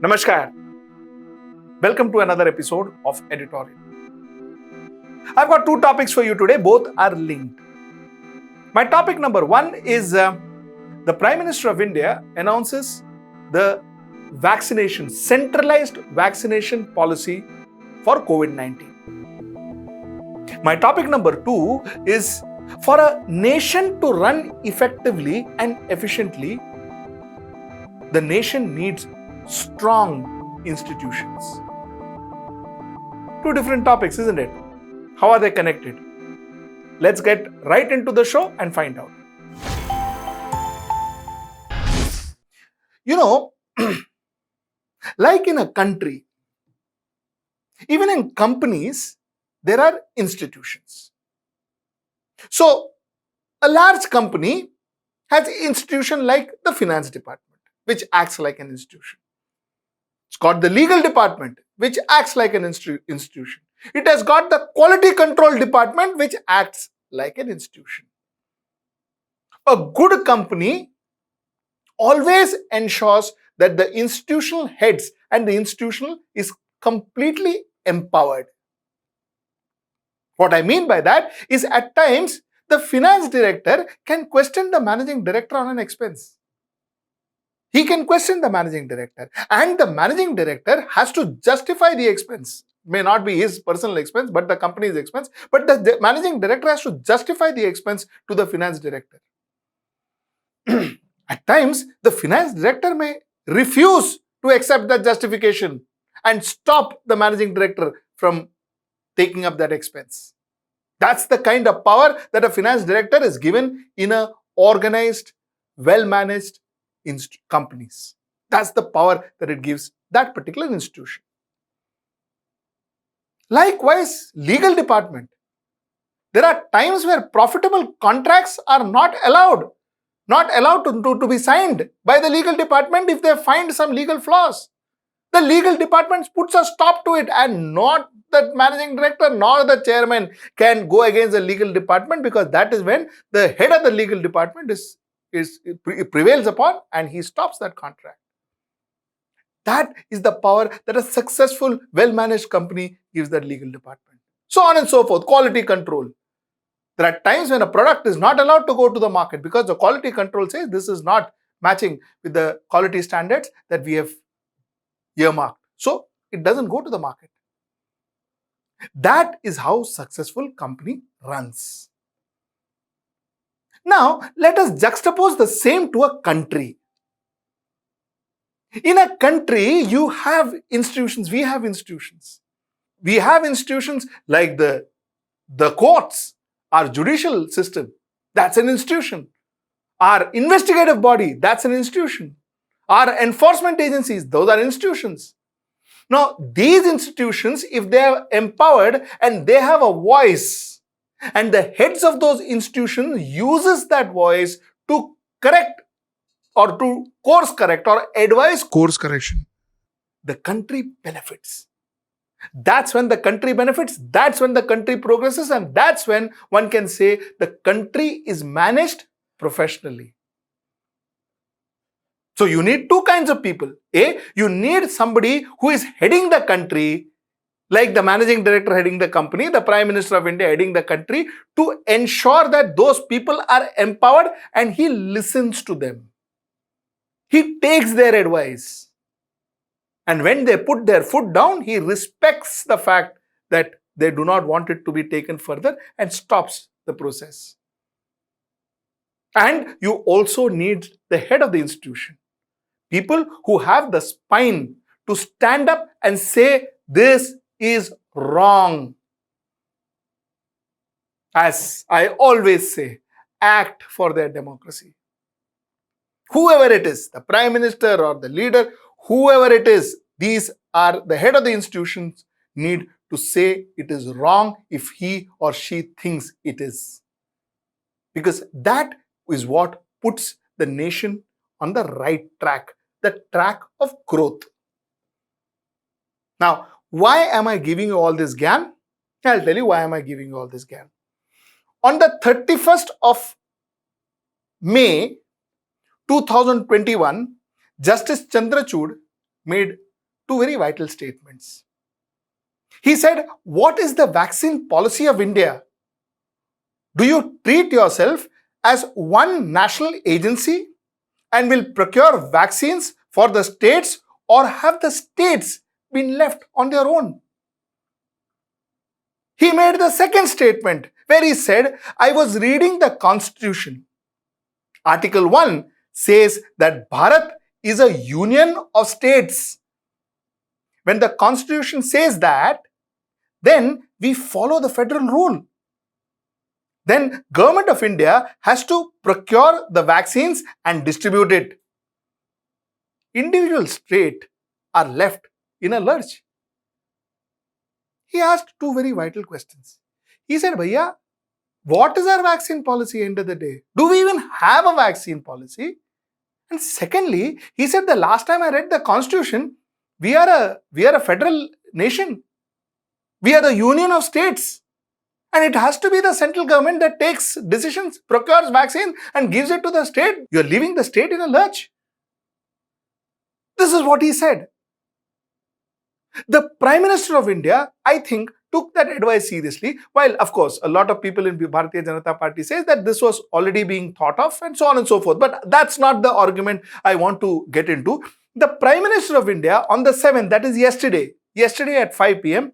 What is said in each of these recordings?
Namaskar. Welcome to another episode of Editorial. I've got two topics for you today, both are linked. My topic number one is the Prime Minister of India announces the centralized vaccination policy for COVID-19. My topic number two is for a nation to run effectively and efficiently, the nation needs strong institutions. Two different topics, isn't it? How are they connected? Let's get right into the show and find out. You know, like in a country, even in companies, there are institutions. So, a large company has an institution like the finance department, which acts like an institution. It's got the legal department, which acts like an institution. It has got the quality control department, which acts like an institution. A good company always ensures that the institutional heads and the institution is completely empowered. What I mean by that is at times the finance director can question the managing director on an expense. He can question the managing director, and the managing director has to justify the expense. May not be his personal expense, but the company's expense. But the managing director has to justify the expense to the finance director. At times, the finance director may refuse to accept that justification and stop the managing director from taking up that expense. That's the kind of power that a finance director is given in a organized, well-managed companies. That's the power that it gives that particular institution. Likewise, legal department. There are times where profitable contracts are not allowed to be signed by the legal department if they find some legal flaws. The legal department puts a stop to it, and not the managing director nor the chairman can go against the legal department, because that is when the head of the legal department prevails upon and he stops that contract. That is the power that a successful, well-managed company gives that legal department. So on and so forth. Quality control. There are times when a product is not allowed to go to the market because the quality control says this is not matching with the quality standards that we have earmarked. So it doesn't go to the market. That is how successful company runs. Now, let us juxtapose the same to a country. In a country, you have institutions. We have institutions. We have institutions like the courts, our judicial system. That's an institution. Our investigative body, that's an institution. Our enforcement agencies, those are institutions. Now, these institutions, if they are empowered and they have a voice, and the heads of those institutions uses that voice to correct or to course correct or advise course correction, the country benefits. That's when the country benefits, that's when the country progresses, and that's when one can say the country is managed professionally. So you need two kinds of people. You need somebody who is heading the country, like the managing director heading the company, the Prime Minister of India heading the country, to ensure that those people are empowered and he listens to them. He takes their advice. And when they put their foot down, he respects the fact that they do not want it to be taken further and stops the process. And you also need the head of the institution. People who have the spine to stand up and say, this is wrong. As I always say, act for their democracy. Whoever it is, the Prime Minister or the leader, whoever it is, these are the head of the institutions need to say it is wrong if he or she thinks it is. Because that is what puts the nation on the right track, the track of growth. Now, why am I giving you all this gyan? I'll tell you why am I giving you all this gyan. On the 31st of May 2021, Justice Chandrachud made two very vital statements. He said, what is the vaccine policy of India? Do you treat yourself as one national agency and will procure vaccines for the states, or have the states been left on their own? He made the second statement where he said, I was reading the Constitution. Article 1 says that Bharat is a union of states. When the Constitution says that, then we follow the federal rule. Then Government of India has to procure the vaccines and distribute it. Individual states are left in a lurch. He asked two very vital questions. He said, Bhaiya, what is our vaccine policy end of the day? Do we even have a vaccine policy? And secondly, he said, the last time I read the Constitution, we are a federal nation. We are the union of states. And it has to be the central government that takes decisions, procures vaccine and gives it to the state. You are leaving the state in a lurch. This is what he said. The Prime Minister of India, I think, took that advice seriously, while of course a lot of people in Bharatiya Janata Party says that this was already being thought of and so on and so forth. But that's not the argument I want to get into. The Prime Minister of India on the 7th, that is yesterday at 5 p.m,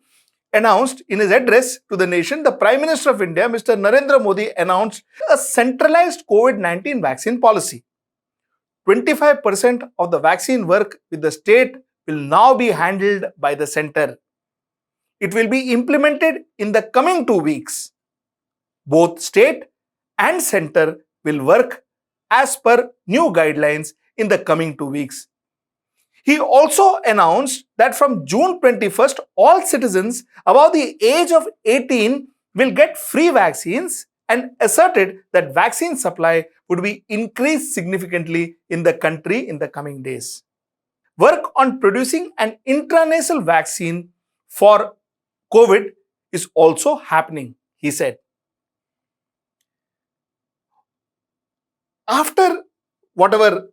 announced in his address to the nation, the Prime Minister of India, Mr. Narendra Modi, announced a centralized COVID-19 vaccine policy. 25% of the vaccine work with the state will now be handled by the center. It will be implemented in the coming 2 weeks. Both state and center will work as per new guidelines in the coming 2 weeks. He also announced that from June 21st, all citizens above the age of 18 will get free vaccines and asserted that vaccine supply would be increased significantly in the country in the coming days. Work on producing an intranasal vaccine for COVID is also happening, he said. After whatever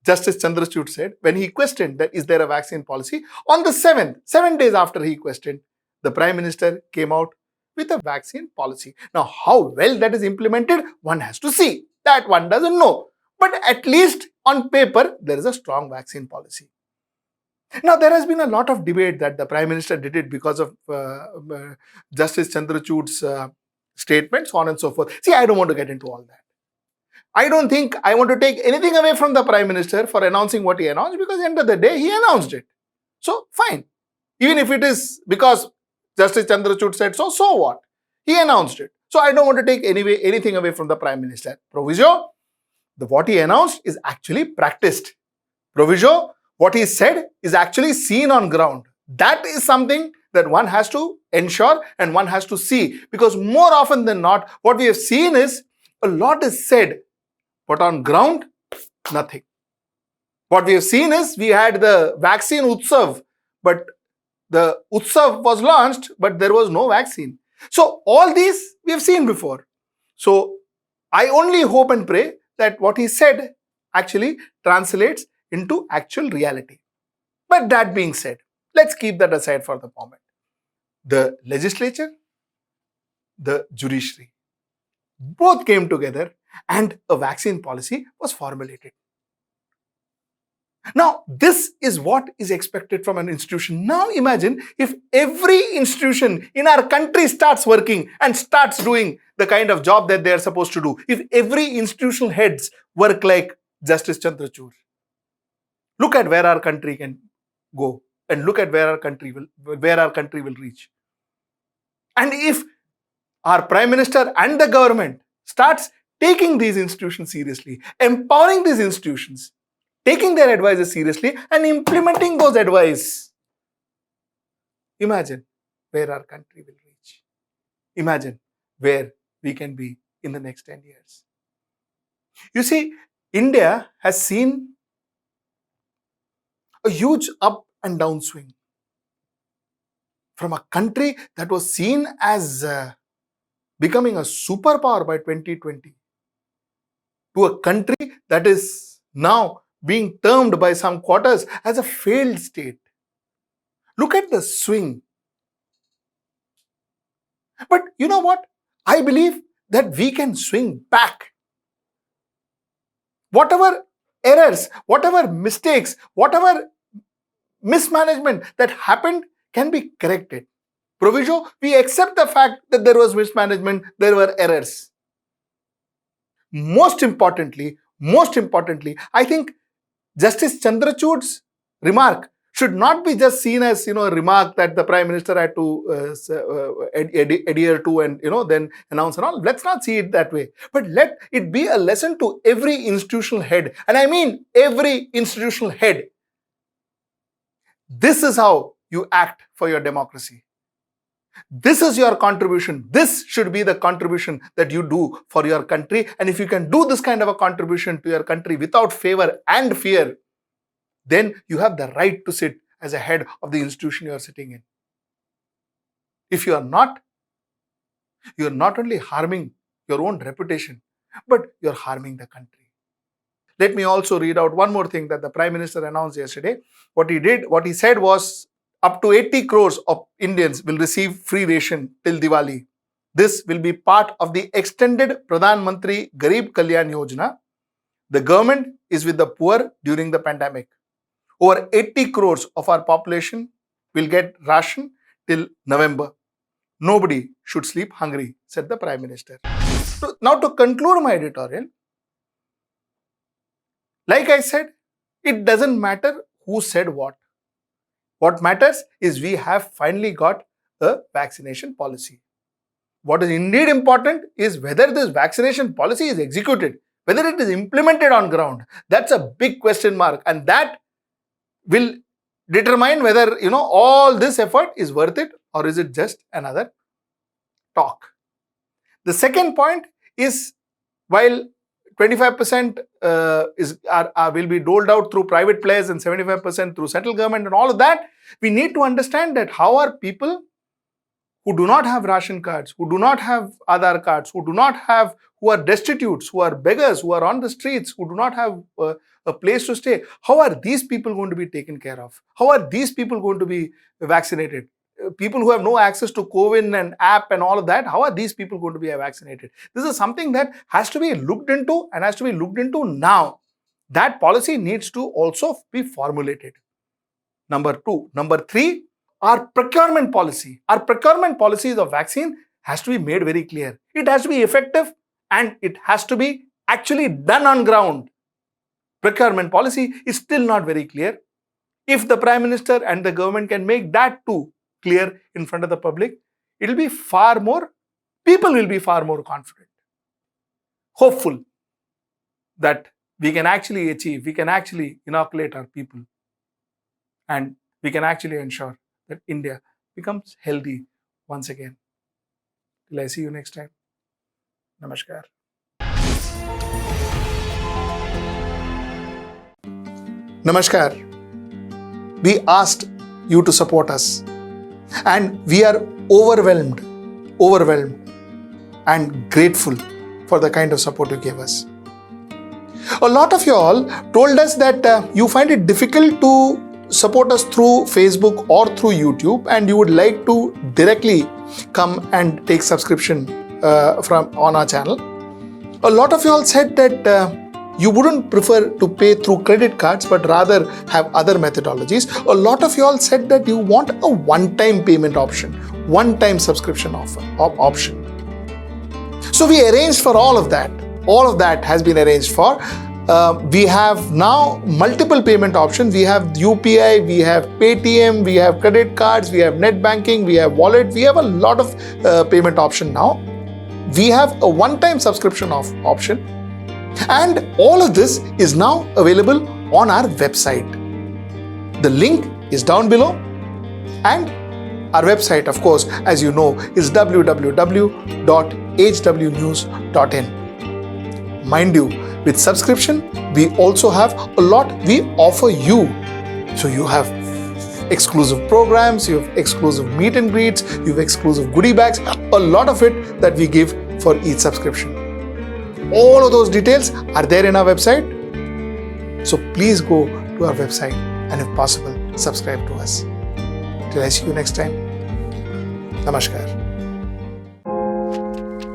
Justice Chandrachud said, when he questioned that is there a vaccine policy, on the 7th, 7 days after he questioned, the Prime Minister came out with a vaccine policy. Now, how well that is implemented, one has to see. That one doesn't know. But at least on paper, there is a strong vaccine policy. Now, there has been a lot of debate that the Prime Minister did it because of Justice Chandrachud's statements, so on and so forth. See, I don't want to get into all that. I don't think I want to take anything away from the Prime Minister for announcing what he announced, because at the end of the day, he announced it. So, fine. Even if it is because Justice Chandrachud said so, so what? He announced it. So, I don't want to take anything away from the Prime Minister. Proviso, what he announced is actually practiced. Proviso, what he said is actually seen on ground. That is something that one has to ensure and one has to see. Because more often than not, what we have seen is a lot is said, but on ground, nothing. What we have seen is we had the vaccine Utsav, but the Utsav was launched, but there was no vaccine. So all these we have seen before. So I only hope and pray that what he said actually translates into actual reality. But that being said, let's keep that aside for the moment. The legislature, the judiciary, both came together and a vaccine policy was formulated. Now, this is what is expected from an institution. Now imagine if every institution in our country starts working and starts doing the kind of job that they are supposed to do. If every institutional heads work like Justice Chandrachud. Look at where our country can go and look at where our country will reach. And if our Prime Minister and the government starts taking these institutions seriously, empowering these institutions, taking their advices seriously and implementing those advice, imagine where our country will reach. Imagine where we can be in the next 10 years. You see, India has seen a huge up and down swing. From a country that was seen as becoming a superpower by 2020 to a country that is now being termed by some quarters as a failed state. Look at the swing. But you know what? I believe that we can swing back. Whatever errors, whatever mistakes, whatever mismanagement that happened can be corrected. Proviso, we accept the fact that there was mismanagement, there were errors. Most importantly, I think Justice Chandrachud's remark should not be just seen as a remark that the Prime Minister had to adhere to and then announce and all. Let's not see it that way. But let it be a lesson to every institutional head, and I mean every institutional head. This is how you act for your democracy. This is your contribution. This should be the contribution that you do for your country. And if you can do this kind of a contribution to your country without favor and fear, then you have the right to sit as a head of the institution you are sitting in. If you are not only harming your own reputation, but you're harming the country. Let me also read out one more thing that the Prime Minister announced yesterday. What he said was up to 80 crores of Indians will receive free ration till Diwali. This will be part of the extended Pradhan Mantri Garib Kalyan Yojana. The government is with the poor during the pandemic. Over 80 crores of our population will get ration till November. Nobody should sleep hungry, said the Prime Minister. So now to conclude my editorial, like I said, it doesn't matter who said what. What matters is we have finally got a vaccination policy. What is indeed important is whether this vaccination policy is executed, whether it is implemented on ground. That's a big question mark, and that will determine whether all this effort is worth it or is it just another talk. The second point is, while 25% will be doled out through private players and 75% through central government and all of that, we need to understand that how are people who do not have ration cards, who do not have Aadhaar cards, who are destitutes, who are beggars, who are on the streets, who do not have a place to stay, how are these people going to be taken care of? How are these people going to be vaccinated? People who have no access to CoWIN and app and all of that, how are these people going to be vaccinated? This is something that has to be looked into and has to be looked into now. That policy needs to also be formulated. Number 2. Number 3, our procurement policy. Our procurement policies of vaccine has to be made very clear. It has to be effective and it has to be actually done on ground. Procurement policy is still not very clear. If the Prime Minister and the government can make that too clear in front of the public, people will be far more confident, hopeful that we can actually achieve, we can actually inoculate our people, and we can actually ensure that India becomes healthy once again. Till I see you next time. Namaskar. Namaskar. We asked you to support us, and we are overwhelmed and grateful for the kind of support you gave us. A lot of you all told us that you find it difficult to support us through Facebook or through YouTube, and you would like to directly come and take subscription on our channel. A lot of you all said that you wouldn't prefer to pay through credit cards but rather have other methodologies. A lot of you all said that you want a one-time payment option, one-time subscription option. So we arranged for all of that. All of that has been arranged for. We have now multiple payment options. We have UPI, we have Paytm, we have credit cards, we have net banking, we have wallet. We have a lot of payment option now. We have a one-time subscription option. And all of this is now available on our website. The link is down below, and our website, of course, as you know, is www.hwnews.in. Mind you, with subscription, we also have a lot we offer you. So you have exclusive programs, you have exclusive meet and greets, you have exclusive goodie bags, a lot of it that we give for each subscription. All of those details are there in our website. So please go to our website and if possible, subscribe to us. Till I see you next time. नमस्कार.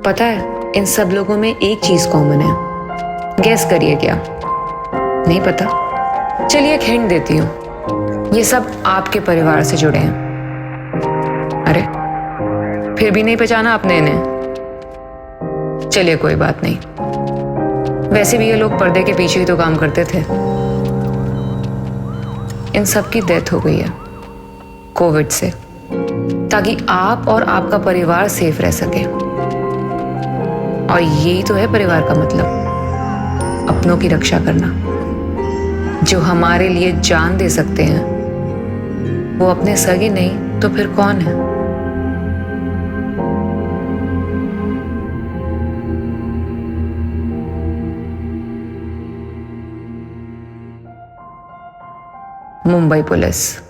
पता है, इन सब लोगों में एक चीज common है. Gas करिए क्या? नहीं पता? चलिए एक हिंट देती हूँ. ये सब आपके परिवार से जुड़े हैं. अरे, फिर भी नहीं पहचाना आपने इन्हें? चलिए कोई बात नहीं. वैसे भी ये लोग पर्दे के पीछे ही तो काम करते थे. इन सब की डेथ हो गई है कोविड से, ताकि आप और आपका परिवार सेफ रह सके. और यही तो है परिवार का मतलब, अपनों की रक्षा करना. जो हमारे लिए जान दे सकते हैं वो अपने सगे नहीं तो फिर कौन है? मुंबई पुलिस.